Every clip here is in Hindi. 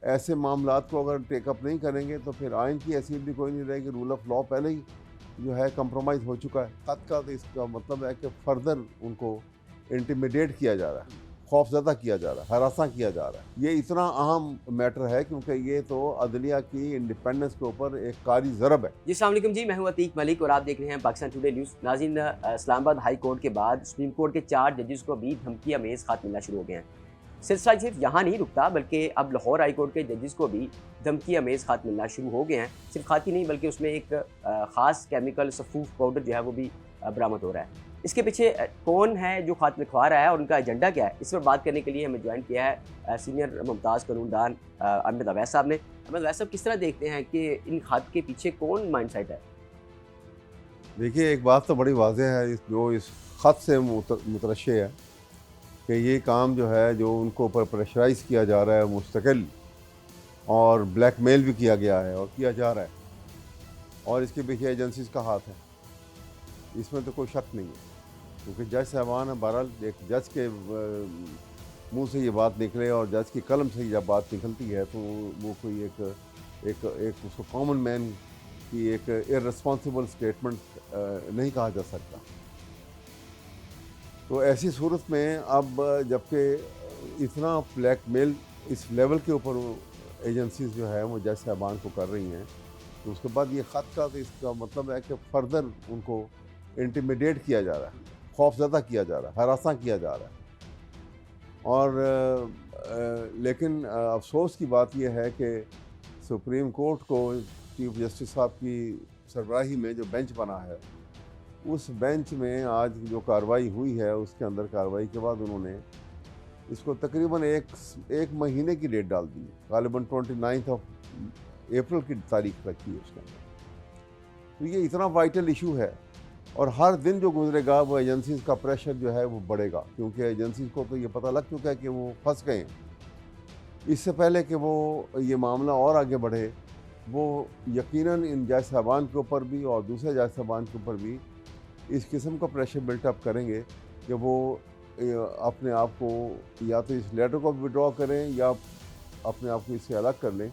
ऐसे मामलात को अगर टेकअप नहीं करेंगे तो फिर आइन की हैसियत भी कोई नहीं रहेगी। रूल ऑफ लॉ पहले ही जो है कंप्रोमाइज़ हो चुका है। खत का तो इसका मतलब है कि फर्दर उनको इंटिमिडेट किया जा रहा है, खौफज़दा किया जा रहा है, हरासा किया जा रहा है। ये इतना अहम मैटर है क्योंकि ये तो अदलिया की इंडिपेंडेंस के ऊपर एक कारी ज़रब है। जी अस्सलाम वालेकुम जी, मैं हूं अतीक मलिक और आप देख रहे हैं पाकिस्तान टुडे न्यूज़। नाज़रीन, इस्लामाबाद हाई कोर्ट के बाद सुप्रीम कोर्ट के 4 जजेस को भी धमकी अमेज़ ख़त मिलना शुरू हो गए हैं। सिलसिला सिर्फ यहाँ नहीं रुकता, बल्कि अब लाहौर हाई कोर्ट के जजेस को भी धमकी अमेज़ ख़त मिलना शुरू हो गए हैं। सिर्फ ख़त ही नहीं, बल्कि उसमें एक ख़ास केमिकल सफूफ पाउडर जो है वो भी बरामद हो रहा है। इसके पीछे कौन है जो ख़त लिखवा रहा है और उनका एजेंडा क्या है, इस पर बात करने के लिए हमें ज्वाइन किया है सीनियर मुमताज़ कानूनदान अहमद अवैस साहब ने। अहमद अवैस साहब, किस तरह देखते हैं कि इन ख़त के पीछे कौन माइंडसेट है? देखिए, एक बात तो बड़ी वाज़ेह है जो इस ख़त से मुतरश्शे है कि ये काम जो है जो उनको ऊपर प्रेशराइज़ किया जा रहा है मुस्तकिल, और ब्लैकमेल भी किया गया है और किया जा रहा है, और इसके पीछे एजेंसीज़ का हाथ है, इसमें तो कोई शक नहीं है। क्योंकि जज साहबान है, बहरहाल एक जज के मुंह से ये बात निकले और जज की कलम से जब बात निकलती है तो वो कोई एक एक एक उसको कॉमन मैन की एक इर्रेस्पॉन्सिबल स्टेटमेंट नहीं कहा जा सकता। तो ऐसी सूरत में अब जबकि इतना ब्लैकमेल इस लेवल के ऊपर एजेंसीज जो है वो जज साहबान को कर रही हैं, तो उसके बाद ये ख़त का तो इसका मतलब है कि फर्दर उनको इंटिमिडेट किया जा रहा है, खौफज़दा किया जा रहा है, हरासा किया जा रहा है। और लेकिन अफसोस की बात यह है कि सुप्रीम कोर्ट को चीफ जस्टिस साहब की सरबराही में जो बेंच बना है, उस बेंच में आज जो कार्रवाई हुई है उसके अंदर कार्रवाई के बाद उन्होंने इसको तकरीबन एक महीने की डेट डाल दी है। गालिबन 29 अप्रैल की तारीख रखी है उसके अंदर। तो ये इतना वाइटल इशू है और हर दिन जो गुजरेगा वो एजेंसीज़ का प्रेशर जो है वो बढ़ेगा, क्योंकि एजेंसीज़ को तो ये पता लग चुका है कि वो फंस गए हैं। इससे पहले कि वो ये मामला और आगे बढ़े, वो यकीनन इन जज साहबान के ऊपर भी और दूसरे जज साहबान के ऊपर भी इस किस्म का प्रेशर बिल्टअप करेंगे कि वो अपने आप को या तो इस लेटर को विड्रॉ करें या अपने आप को इससे अलग कर लें,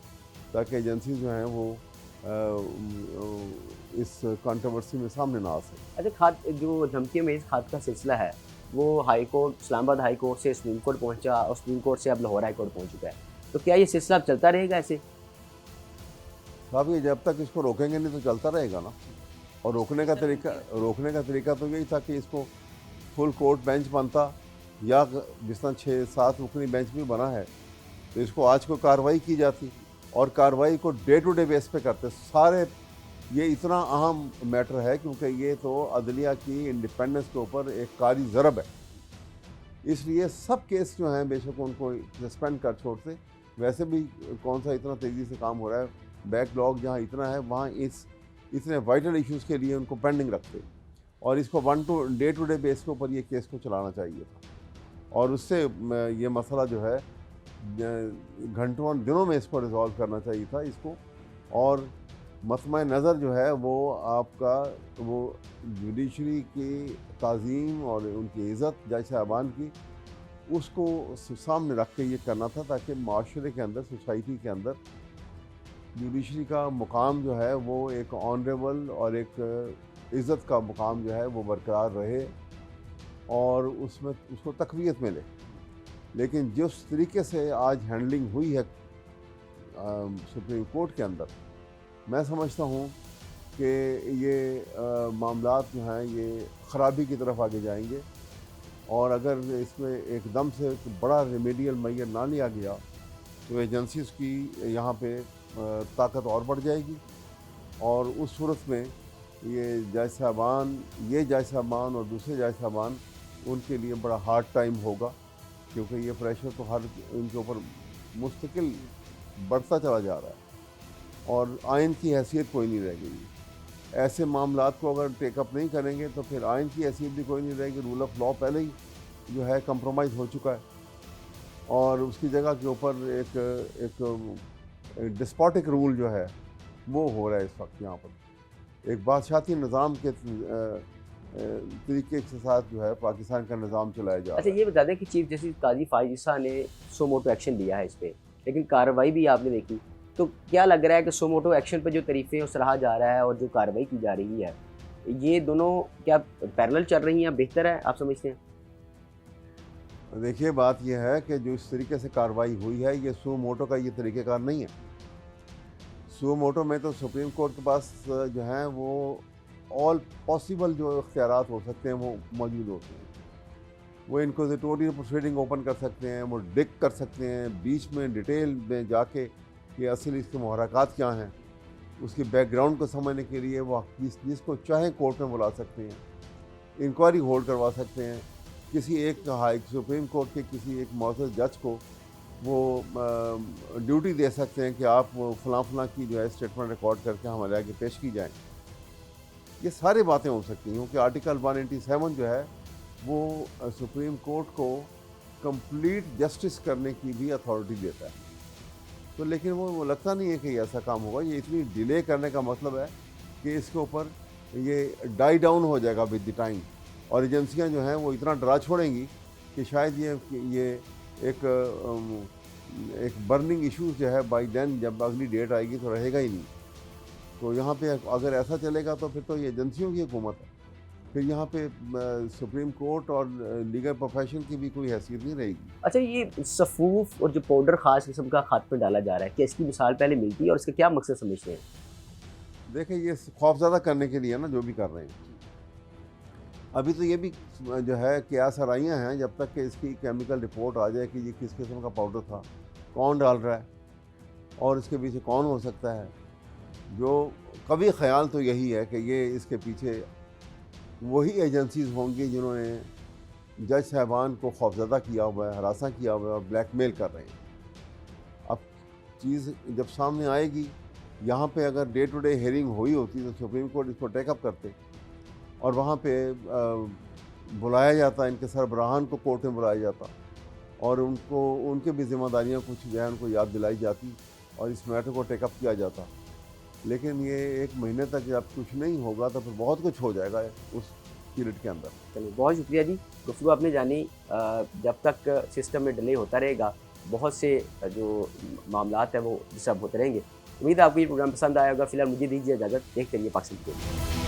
ताकि एजेंसी जो हैं वो इस कंट्रोवर्सी में सामने ना आ सके। अच्छा, ख़त जो धमकी अमेज़ ख़त का सिलसिला है, वो high court, Islamabad high court से सुप्रीम कोर्ट पहुँचा और सुप्रीम कोर्ट से अब लाहौर हाई कोर्ट पहुँच चुका है। तो क्या ये सिलसिला अब चलता रहेगा ऐसे? साहब, ये जब तक इसको रोकेंगे नहीं तो चलता रहेगा ना। और रोकने का तरीका तो यही था कि इसको फुल कोर्ट बेंच बनता, या जिस तरह 6-7 रुकनी बेंच भी बना है तो इसको आज को कार्रवाई की जाती और कार्रवाई को डे टू डे बेस पे करते सारे। ये इतना अहम मैटर है क्योंकि ये तो अदलिया की इंडिपेंडेंस के ऊपर एक कारी ज़रब है। इसलिए सब केस जो हैं बेशक उनको सस्पेंड कर छोड़ते, वैसे भी कौन सा इतना तेज़ी से काम हो रहा है, बैकलॉग जहाँ इतना है वहाँ इतने वाइटल इश्यूज़ के लिए उनको पेंडिंग रखते और इसको डे टू डे बेस के ऊपर ये केस को चलाना चाहिए था, और उससे ये मसला जो है घंटों और दिनों में इसको रिजॉल्व करना चाहिए था इसको। और मसमा नज़र जो है वो आपका वो जुडिशरी की ताज़ीम और उनकी इज़्ज़त जज साहबान की, उसको सामने रख के ये करना था ताकि माशरे के अंदर, सोसाइटी के अंदर जुडिशरी का मुकाम जो है वो एक ऑनरेबल और एक इज़्ज़त का मुकाम जो है वो बरकरार रहे और उसमें उसको तक़वियत मिले। लेकिन जिस तरीके से आज हैंडलिंग हुई है सुप्रीम कोर्ट के अंदर, मैं समझता हूँ कि ये मामलात जो हैं ये ख़राबी की तरफ आगे जाएंगे, और अगर इसमें एकदम से बड़ा रेमेडियल मेजर ना लिया गया तो एजेंसीज़ की यहाँ पे ताकत और बढ़ जाएगी, और उस सूरत में ये जज साहबान और दूसरे जज साहबान, उनके लिए बड़ा हार्ड टाइम होगा, क्योंकि ये प्रेशर तो हर इनके ऊपर मुस्तकिल बढ़ता चला जा रहा है और आइन की हैसियत कोई नहीं रह गई। ऐसे मामलात को अगर टेकअप नहीं करेंगे तो फिर आइन की हैसियत भी कोई नहीं रहेगी। रूल ऑफ लॉ पहले ही जो है कंप्रोमाइज़ हो चुका है और उसकी जगह के ऊपर एक डिस्पोटिक रूल जो है वो हो रहा है इस वक्त यहाँ पर। एक बादशाहती निज़ाम के तरीके के साथ जो है पाकिस्तान का निज़ाम चलाया जा रहा अच्छा, है। ये बता दें कि चीफ जस्टिस काजी फायज ईसा ने सो मोटो एक्शन लिया है इस पे लेकिन कार्रवाई भी आपने देखी। तो क्या लग रहा है कि सो मोटो एक्शन पे जो तारीफ़ें और सराहा जा रहा है और जो कार्रवाई की जा रही है, ये दोनों क्या पैरेलल चल रही हैं, बेहतर है आप समझते हैं? देखिए बात यह है कि जो इस तरीके से कार्रवाई हुई है ये सू मोटो का ये तरीक़ेकार नहीं है। सू मोटो में तो सुप्रीम कोर्ट के पास जो है वो ऑल पॉसिबल जो इख्तियारात हो सकते हैं वो मौजूद होते हैं। वो इंक्विजिटोरियल प्रोसीडिंग ओपन कर सकते हैं, वो डिक कर सकते हैं, बीच में डिटेल में जाके कि असल इसके मुहर्रकात क्या हैं, उसकी बैकग्राउंड को समझने के लिए वो जिसको चाहे कोर्ट में बुला सकते हैं, इंक्वायरी होल्ड करवा सकते हैं। किसी एक हाई सुप्रीम कोर्ट के किसी एक मौजूद जज को वो ड्यूटी दे सकते हैं कि आप वो फलां की जो है स्टेटमेंट रिकॉर्ड करके हमारे आगे पेश की जाएँ। ये सारी बातें हो सकती हैं क्योंकि आर्टिकल 187 जो है वो सुप्रीम कोर्ट को कंप्लीट जस्टिस करने की भी अथॉरिटी देता है। तो लेकिन वो लगता नहीं है कि ऐसा काम होगा। ये इतनी डिले करने का मतलब है कि इसके ऊपर ये डाई डाउन हो जाएगा विद द टाइम और एजेंसियां जो हैं वो इतना डरा छोड़ेंगी कि शायद ये एक बर्निंग इशू जो है बाई देन जब अगली डेट आएगी तो रहेगा ही नहीं। तो यहाँ पे अगर ऐसा चलेगा तो फिर तो ये एजेंसियों की हुकूमत है। फिर यहाँ पे सुप्रीम कोर्ट और लीगल प्रोफेशन की भी कोई हैसियत नहीं रहेगी। अच्छा, ये सफ़ूफ और जो पाउडर ख़ास किस्म का खाद पे डाला जा रहा है, क्या इसकी मिसाल पहले मिलती है और इसका क्या मकसद समझते हैं? देखिए ये खौफज़दा करने के लिए ना जो भी कर रहे हैं। अभी तो ये भी जो है क़यास आराइयाँ हैं जब तक कि इसकी केमिकल रिपोर्ट आ जाए कि ये किस किस्म का पाउडर था, कौन डाल रहा है और इसके पीछे कौन हो सकता है। जो कभी ख़याल तो यही है कि ये इसके पीछे वही एजेंसीज़ होंगी जिन्होंने जज साहबान को खौफज़दा किया हुआ है, हरासा किया हुआ है और ब्लैकमेल कर रहे हैं। अब चीज़ जब सामने आएगी, यहाँ पे अगर डे टू डे हियरिंग हुई होती तो सुप्रीम कोर्ट इसको टेकअप करते और वहाँ पे बुलाया जाता, इनके सरबराहान को कोर्ट में बुलाया जाता और उनको उनके भी ज़िम्मेदारियाँ कुछ जो है उनको याद दिलाई जाती और इस मैटर को टेकअप किया जाता। लेकिन ये 1 महीने तक जब कुछ नहीं होगा तो फिर बहुत कुछ हो जाएगा उस पीरियड के अंदर। चलिए, बहुत शुक्रिया जी, गुफ्तगू आपने जानी। जब तक सिस्टम में डिले होता रहेगा, बहुत से जो मामलात हैं वो डिस्टर्ब होते रहेंगे। उम्मीद है आपको ये प्रोग्राम पसंद आया होगा। फिलहाल मुझे दीजिए इजाज़त, देखते रहिए पाकिस्तान टीवी।